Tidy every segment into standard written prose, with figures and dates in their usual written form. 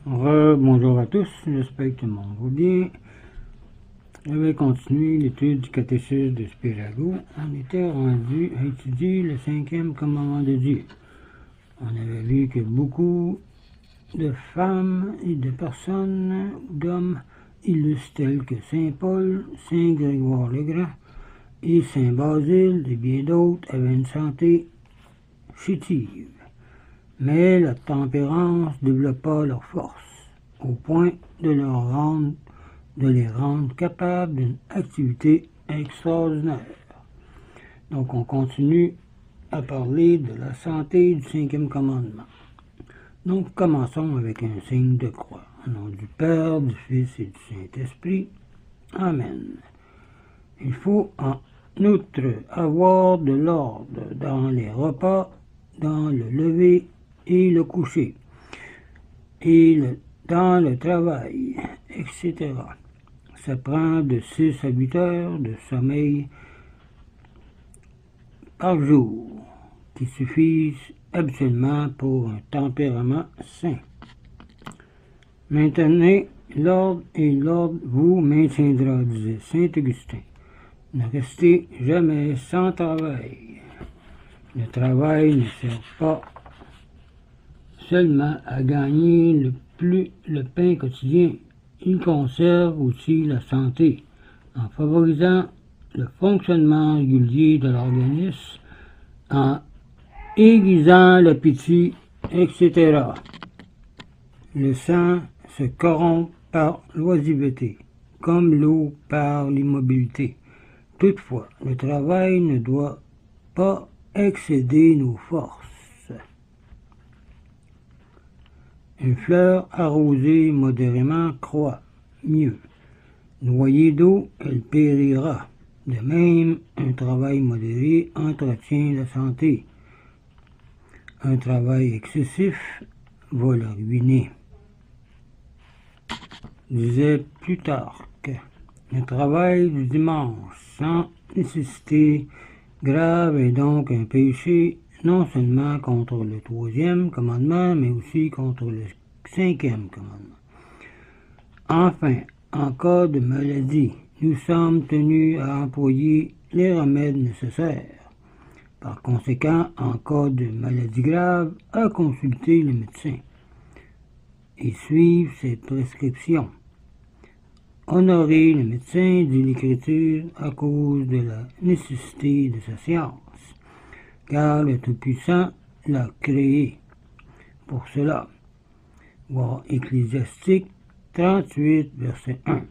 Bonjour à tous, j'espère que tout le monde va bien. Je vais continuer l'étude du catéchisme de Spirago. On était rendu à étudier le 5e commandement de Dieu. On avait vu que beaucoup de femmes et de personnes, d'hommes illustres tels que Saint Paul, Saint Grégoire le Grand et Saint Basile et bien d'autres avaient une santé chétive. Mais la tempérance développa leur force, au point de les rendre capables d'une activité extraordinaire. Donc on continue à parler de la santé du 5e commandement. Donc commençons avec un signe de croix. Au nom du Père, du Fils et du Saint-Esprit. Amen. Il faut en outre avoir de l'ordre dans les repas, dans le lever et le coucher, et dans le travail, etc. Ça prend de 6 à 8 heures de sommeil par jour, qui suffisent habituellement pour un tempérament sain. Maintenez l'ordre et l'ordre vous maintiendra, disait Saint Augustin. Ne restez jamais sans travail. Le travail ne sert pas seulement à gagner le pain quotidien, il conserve aussi la santé, en favorisant le fonctionnement régulier de l'organisme, en aiguisant l'appétit, etc. Le sang se corrompt par l'oisiveté, comme l'eau par l'immobilité. Toutefois, le travail ne doit pas excéder nos forces. Une fleur arrosée modérément croît mieux. Noyée d'eau, elle périra. De même, un travail modéré entretient la santé. Un travail excessif va la ruiner. Disait Plutarque, le travail du dimanche sans nécessité grave est donc un péché non seulement contre le 3e commandement, mais aussi contre le 5e commandement. Enfin, en cas de maladie, nous sommes tenus à employer les remèdes nécessaires. Par conséquent, en cas de maladie grave, à consulter le médecin et suivre ses prescriptions. Honorer le médecin, dit l'Écriture, à cause de la nécessité de sa science, car le Tout-Puissant l'a créé pour cela. Voir Ecclésiastique 38, verset 1.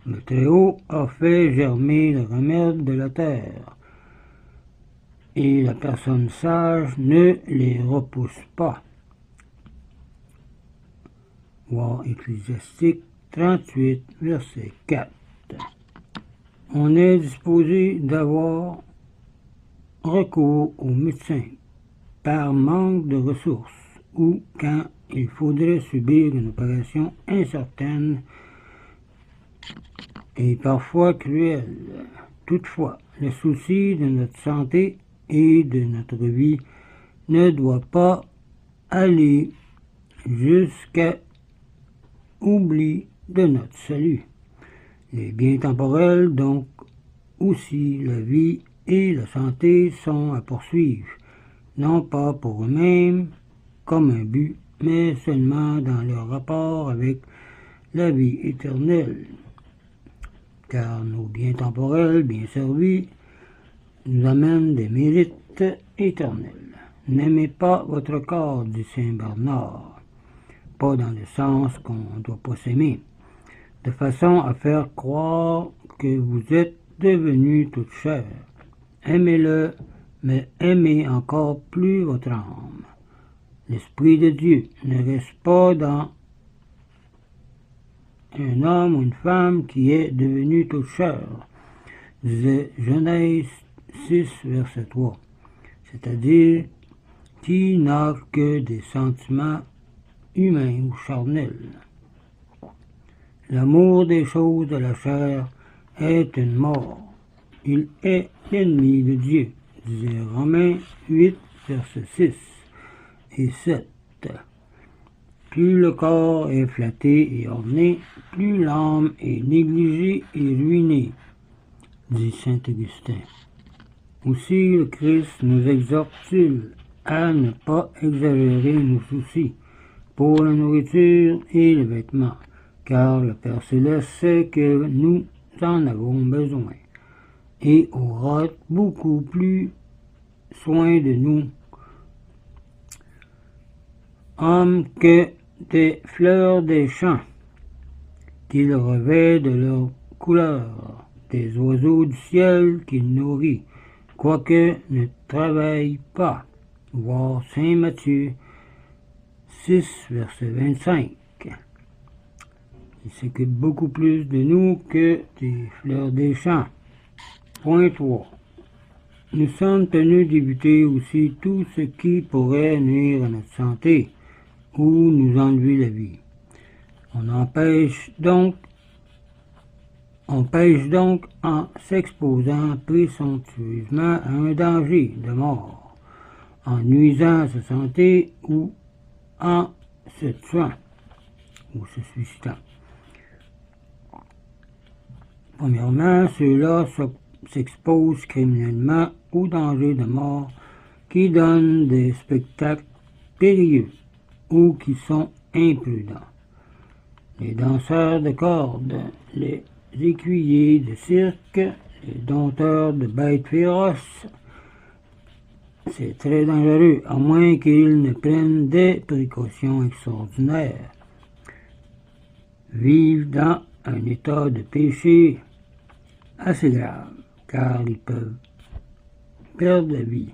Le Très-Haut a fait germer le remède de la terre, et la personne sage ne les repousse pas. Voir Ecclésiastique 38, verset 4. On est disposé d'avoir recours au médecin par manque de ressources ou quand il faudrait subir une opération incertaine et parfois cruelle. Toutefois, le souci de notre santé et de notre vie ne doit pas aller jusqu'à oubli de notre salut. Les biens temporels, donc aussi la vie et la santé, sont à poursuivre, non pas pour eux-mêmes comme un but, mais seulement dans leur rapport avec la vie éternelle. Car nos biens temporels, bien servis, nous amènent des mérites éternels. N'aimez pas votre corps, dit Saint Bernard, pas dans le sens qu'on ne doit pas s'aimer, de façon à faire croire que vous êtes devenu toute chair. Aimez-le, mais aimez encore plus votre âme. L'Esprit de Dieu ne reste pas dans un homme ou une femme qui est devenu toute chair, disait Genèse 6, verset 3, c'est-à-dire qui n'a que des sentiments humains ou charnels. L'amour des choses de la chair est une mort. Il est l'ennemi de Dieu, disait Romains 8, verset 6 et 7. Plus le corps est flatté et orné, plus l'âme est négligée et ruinée, dit saint Augustin. Aussi le Christ nous exhorte-t-il à ne pas exagérer nos soucis pour la nourriture et les vêtements, car le Père Céleste sait que nous en avons besoin et aura beaucoup plus soin de nous, hommes, que des fleurs des champs, qu'il revêt de leur couleur, des oiseaux du ciel qu'il nourrit, quoique ne travaillent pas. Voir Saint Matthieu 6, verset 25. Il s'occupe beaucoup plus de nous que des fleurs des champs. Point 3. Nous sommes tenus d'éviter aussi tout ce qui pourrait nuire à notre santé ou nous enlever la vie. On pêche donc en s'exposant présomptueusement à un danger de mort, en nuisant à sa santé ou en se tuant ou se suicidant. Premièrement, ceux-là s'exposent criminellement au danger de mort qui donnent des spectacles périlleux ou qui sont imprudents. Les danseurs de cordes, les écuyers de cirque, les dompteurs de bêtes féroces, c'est très dangereux, à moins qu'ils ne prennent des précautions extraordinaires. Vivent dans un état de péché assez grave, car ils peuvent perdre la vie.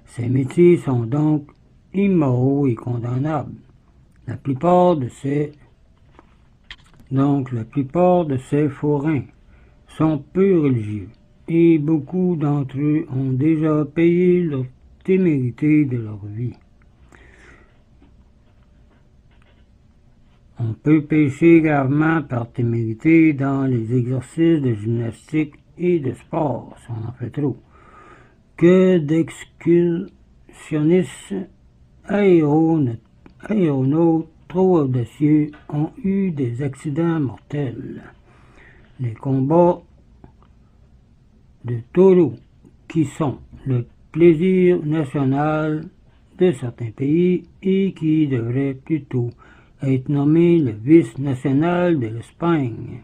Ces métiers sont donc immoraux et condamnables. La plupart de ces forains sont peu religieux, et beaucoup d'entre eux ont déjà payé leur témérité de leur vie. On peut pécher gravement par témérité dans les exercices de gymnastique et de sport, si on en fait trop, que d'excursionnistes aéronautes trop audacieux ont eu des accidents mortels. Les combats de taureaux, qui sont le plaisir national de certains pays et qui devraient plutôt être nommé le vice national de l'Espagne,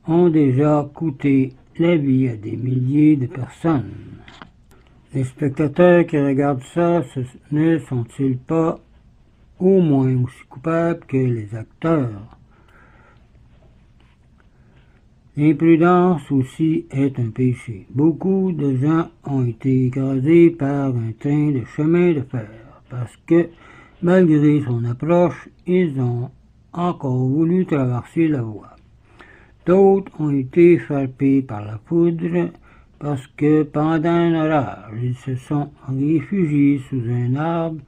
ont déjà coûté la vie à des milliers de personnes. Les spectateurs qui regardent ça ne sont-ils pas au moins aussi coupables que les acteurs? L'imprudence aussi est un péché. Beaucoup de gens ont été écrasés par un train de chemin de fer parce que, malgré son approche, ils ont encore voulu traverser la voie. D'autres ont été frappés par la foudre parce que, pendant un orage, ils se sont réfugiés sous un arbre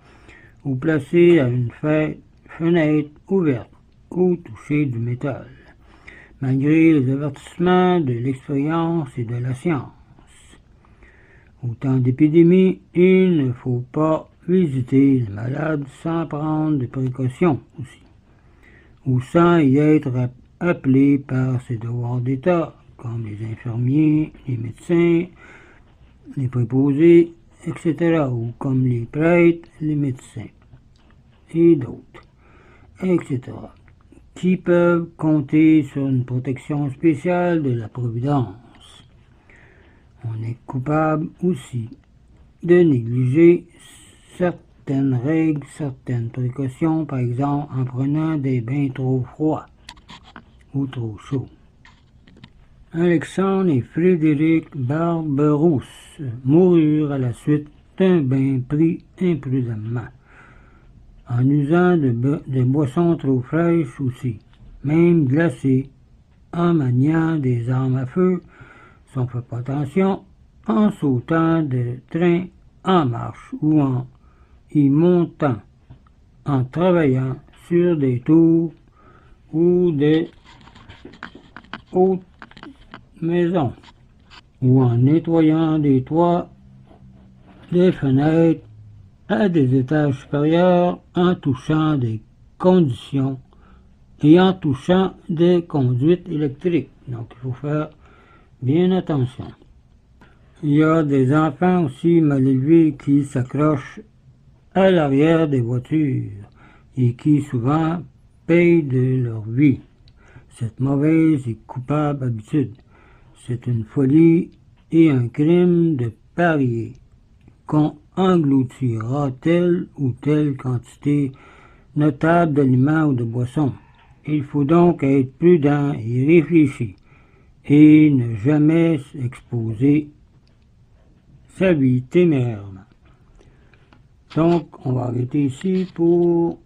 ou placés à une fenêtre ouverte ou touchés du métal, malgré les avertissements de l'expérience et de la science. Au temps d'épidémie, il ne faut pas visiter les malades sans prendre des précautions aussi, ou sans y être appelé par ses devoirs d'État, comme les infirmiers, les médecins, les préposés, etc., ou comme les prêtres, les médecins, et d'autres, etc., qui peuvent compter sur une protection spéciale de la Providence. On est coupable aussi de négliger certaines règles, certaines précautions, par exemple en prenant des bains trop froids ou trop chauds. Alexandre et Frédéric Barberousse moururent à la suite d'un bain pris imprudemment, en usant de boissons trop fraîches aussi, même glacées, en maniant des armes à feu, si on ne fait pas attention, en sautant de train en marche ou en y montant, en travaillant sur des tours ou des hautes maisons, ou en nettoyant des toits, des fenêtres à des étages supérieurs, en touchant des conditions et en touchant des conduites électriques. Donc il faut faire bien attention. Il y a des enfants aussi mal élevés qui s'accrochent à l'arrière des voitures et qui souvent payent de leur vie cette mauvaise et coupable habitude. C'est une folie et un crime de parier qu'on engloutira telle ou telle quantité notable d'aliments ou de boissons. Il faut donc être prudent et réfléchi et ne jamais exposer sa vie témérairement. Donc, on va arrêter ici pour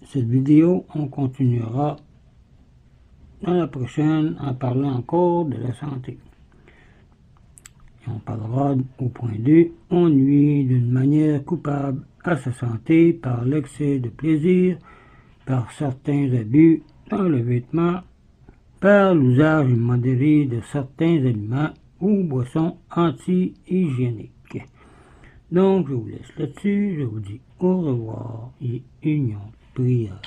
cette vidéo. On continuera dans la prochaine en parlant encore de la santé. Et on parlera au point 2, on nuit d'une manière coupable à sa santé par l'excès de plaisir, par certains abus dans le vêtement, par l'usage immodéré de certains aliments ou boissons anti-hygiéniques. Donc, je vous laisse là-dessus, je vous dis au revoir et union prière.